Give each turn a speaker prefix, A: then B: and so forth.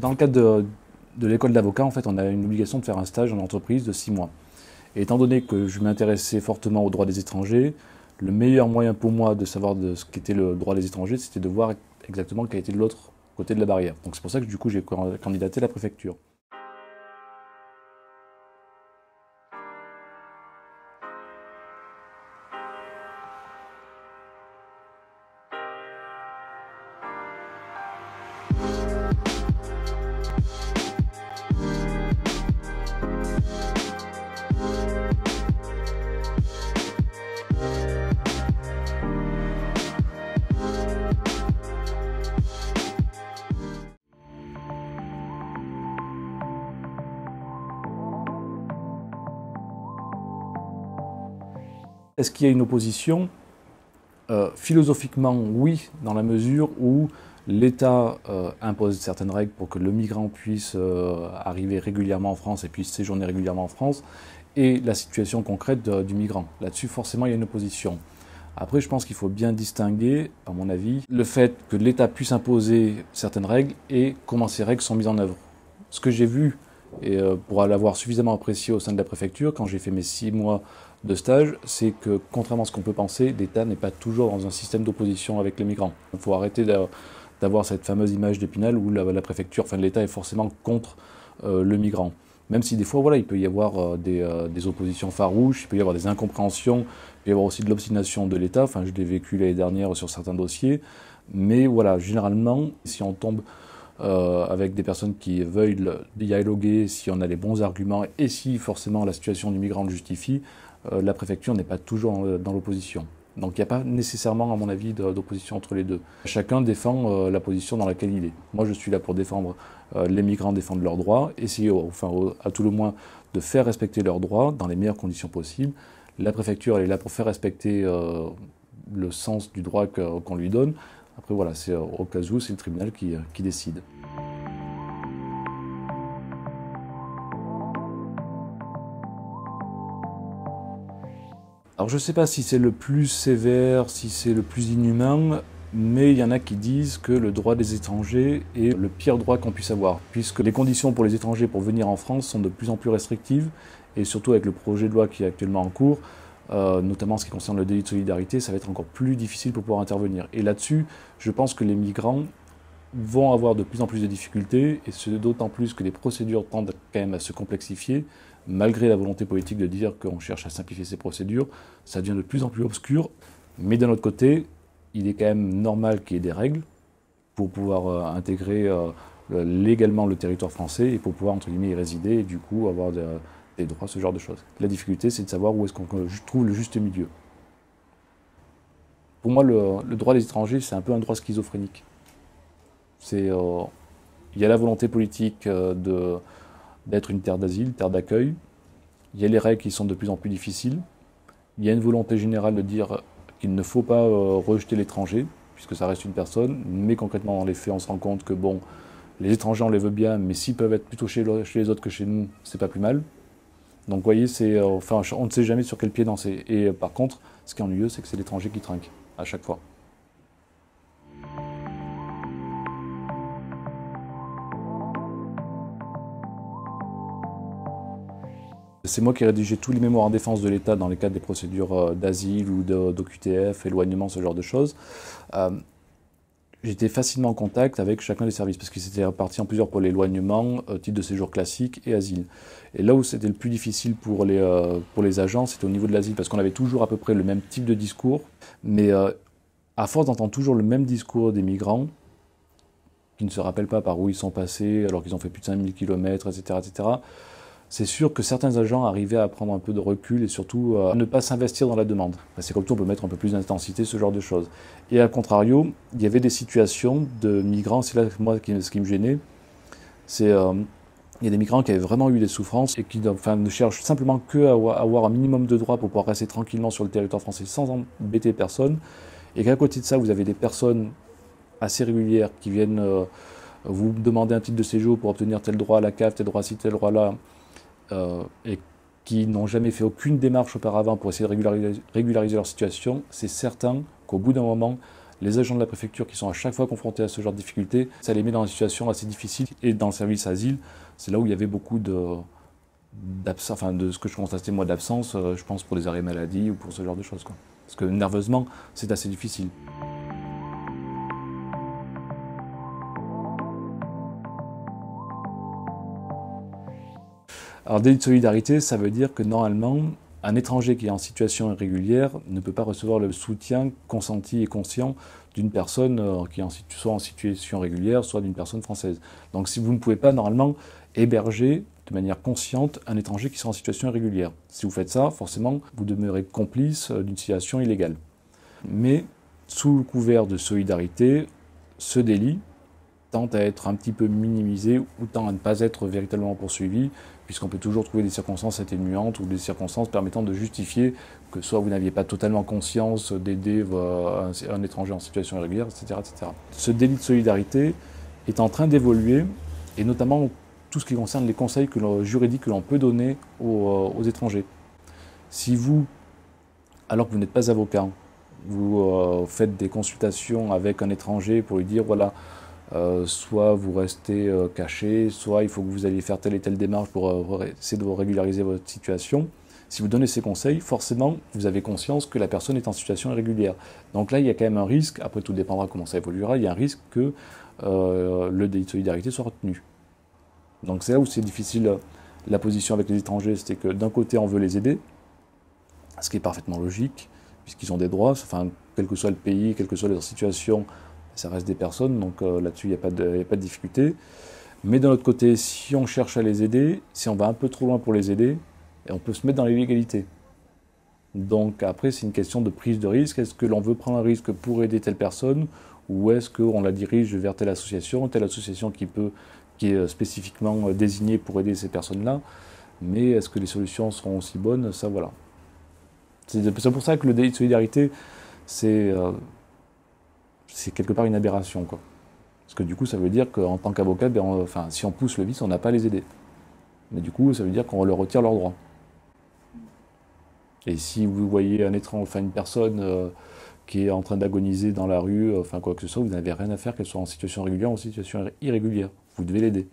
A: Dans le cadre de l'école d'avocat, en fait, on a une obligation de faire un stage en entreprise de 6 mois. Et étant donné que je m'intéressais fortement au droit des étrangers, le meilleur moyen pour moi de savoir de ce qu'était le droit des étrangers, c'était de voir exactement quel était de l'autre côté de la barrière. Donc c'est pour ça que du coup j'ai candidaté à la préfecture. Est-ce qu'il y a une opposition? Philosophiquement, oui, dans la mesure où l'État impose certaines règles pour que le migrant puisse arriver régulièrement en France et puisse séjourner régulièrement en France, et la situation concrète du migrant. Là-dessus, forcément, il y a une opposition. Après, je pense qu'il faut bien distinguer, à mon avis, le fait que l'État puisse imposer certaines règles et comment ces règles sont mises en œuvre. Ce que j'ai vu, et pour l'avoir suffisamment apprécié au sein de la préfecture, quand j'ai fait mes 6 mois de stage, c'est que, contrairement à ce qu'on peut penser, l'État n'est pas toujours dans un système d'opposition avec les migrants. Il faut arrêter d'avoir cette fameuse image d'Épinal où la préfecture, enfin l'État est forcément contre le migrant. Même si des fois, voilà, il peut y avoir des oppositions farouches, il peut y avoir des incompréhensions, il peut y avoir aussi de l'obstination de l'État. Enfin, je l'ai vécu l'année dernière sur certains dossiers. Mais voilà, généralement, si on tombe avec des personnes qui veulent dialoguer, si on a les bons arguments et si forcément la situation du migrant le justifie, la préfecture n'est pas toujours dans l'opposition. Donc il n'y a pas nécessairement, à mon avis, d'opposition entre les deux. Chacun défend la position dans laquelle il est. Moi, je suis là pour défendre les migrants, défendre leurs droits, essayer, enfin, à tout le moins, de faire respecter leurs droits dans les meilleures conditions possibles. La préfecture, elle est là pour faire respecter le sens du droit qu'on lui donne. Après, voilà, c'est au cas où, c'est le tribunal qui décide. Alors je ne sais pas si c'est le plus sévère, si c'est le plus inhumain, mais il y en a qui disent que le droit des étrangers est le pire droit qu'on puisse avoir, puisque les conditions pour les étrangers pour venir en France sont de plus en plus restrictives, et surtout avec le projet de loi qui est actuellement en cours, notamment en ce qui concerne le délit de solidarité, ça va être encore plus difficile pour pouvoir intervenir. Et là-dessus, je pense que les migrants vont avoir de plus en plus de difficultés, et ce d'autant plus que les procédures tendent quand même à se complexifier, malgré la volonté politique de dire qu'on cherche à simplifier ces procédures, ça devient de plus en plus obscur. Mais d'un autre côté, il est quand même normal qu'il y ait des règles pour pouvoir intégrer légalement le territoire français et pour pouvoir, entre guillemets, y résider et du coup avoir des droits, ce genre de choses. La difficulté, c'est de savoir où est-ce qu'on trouve le juste milieu. Pour moi, le droit des étrangers, c'est un peu un droit schizophrénique. Il y a la volonté politique d'être une terre d'asile, terre d'accueil. Il y a les règles qui sont de plus en plus difficiles. Il y a une volonté générale de dire qu'il ne faut pas rejeter l'étranger, puisque ça reste une personne, mais concrètement dans les faits, on se rend compte que bon, les étrangers on les veut bien, mais s'ils peuvent être plutôt chez les autres que chez nous, c'est pas plus mal. Donc vous voyez, enfin, on ne sait jamais sur quel pied danser. Et par contre, ce qui est ennuyeux, c'est que c'est l'étranger qui trinque, à chaque fois. C'est moi qui ai rédigé tous les mémoires en défense de l'État dans les cadres des procédures d'asile ou d'OQTF, éloignement, ce genre de choses. J'étais facilement en contact avec chacun des services parce qu'ils s'étaient répartis en plusieurs pôles, éloignement, titre de séjour classique et asile. Et là où c'était le plus difficile pour les agents, c'était au niveau de l'asile parce qu'on avait toujours à peu près le même type de discours, mais à force d'entendre toujours le même discours des migrants, qui ne se rappellent pas par où ils sont passés alors qu'ils ont fait plus de 5000 km, etc., etc., c'est sûr que certains agents arrivaient à prendre un peu de recul et surtout à ne pas s'investir dans la demande. C'est comme tout, on peut mettre un peu plus d'intensité, ce genre de choses. Et à contrario, il y avait des situations de migrants, c'est là moi ce qui me gênait, c'est il y a des migrants qui avaient vraiment eu des souffrances et qui ne cherchent simplement qu'à avoir un minimum de droits pour pouvoir rester tranquillement sur le territoire français sans embêter personne. Et qu'à côté de ça, vous avez des personnes assez régulières qui viennent vous demander un titre de séjour pour obtenir tel droit à la CAF, tel droit ci, tel droit là, et qui n'ont jamais fait aucune démarche auparavant pour essayer de régulariser leur situation, c'est certain qu'au bout d'un moment, les agents de la préfecture qui sont à chaque fois confrontés à ce genre de difficultés, ça les met dans une situation assez difficile. Et dans le service asile, c'est là où il y avait beaucoup de ce que je constatais moi d'absence, je pense pour des arrêts maladie ou pour ce genre de choses, quoi. Parce que nerveusement, c'est assez difficile. Alors délit de solidarité, ça veut dire que normalement, un étranger qui est en situation irrégulière ne peut pas recevoir le soutien consenti et conscient d'une personne qui est soit en situation régulière, soit d'une personne française. Donc si vous ne pouvez pas normalement héberger de manière consciente un étranger qui sera en situation irrégulière. Si vous faites ça, forcément, vous demeurez complice d'une situation illégale. Mais sous le couvert de solidarité, ce délit tend à être un petit peu minimisé ou tend à ne pas être véritablement poursuivi, puisqu'on peut toujours trouver des circonstances atténuantes ou des circonstances permettant de justifier que soit vous n'aviez pas totalement conscience d'aider un étranger en situation irrégulière, etc., etc. Ce délit de solidarité est en train d'évoluer, et notamment tout ce qui concerne les conseils juridiques que l'on peut donner aux étrangers. Si vous, alors que vous n'êtes pas avocat, vous faites des consultations avec un étranger pour lui dire, voilà, soit vous restez caché, soit il faut que vous alliez faire telle et telle démarche pour essayer de régulariser votre situation. Si vous donnez ces conseils, forcément, vous avez conscience que la personne est en situation irrégulière. Donc là, il y a quand même un risque, après tout dépendra comment ça évoluera, il y a un risque que le délit de solidarité soit retenu. Donc c'est là où c'est difficile la position avec les étrangers, c'est que d'un côté, on veut les aider, ce qui est parfaitement logique, puisqu'ils ont des droits, enfin, quel que soit le pays, quelle que soit leur situation, ça reste des personnes, donc là-dessus, il n'y a pas de difficulté. Mais d'un autre côté, si on cherche à les aider, si on va un peu trop loin pour les aider, on peut se mettre dans l'illégalité. Donc après, c'est une question de prise de risque. Est-ce que l'on veut prendre un risque pour aider telle personne, ou est-ce qu'on la dirige vers telle association qui est spécifiquement désignée pour aider ces personnes-là, mais est-ce que les solutions seront aussi bonnes? Ça, voilà. C'est pour ça que le délit de solidarité, c'est quelque part une aberration, quoi. Parce que du coup, ça veut dire qu'en tant qu'avocat, si on pousse le vice, on n'a pas à les aider. Mais du coup, ça veut dire qu'on leur retire leurs droits. Et si vous voyez une personne qui est en train d'agoniser dans la rue, quoi que ce soit, vous n'avez rien à faire qu'elle soit en situation régulière ou en situation irrégulière. Vous devez l'aider.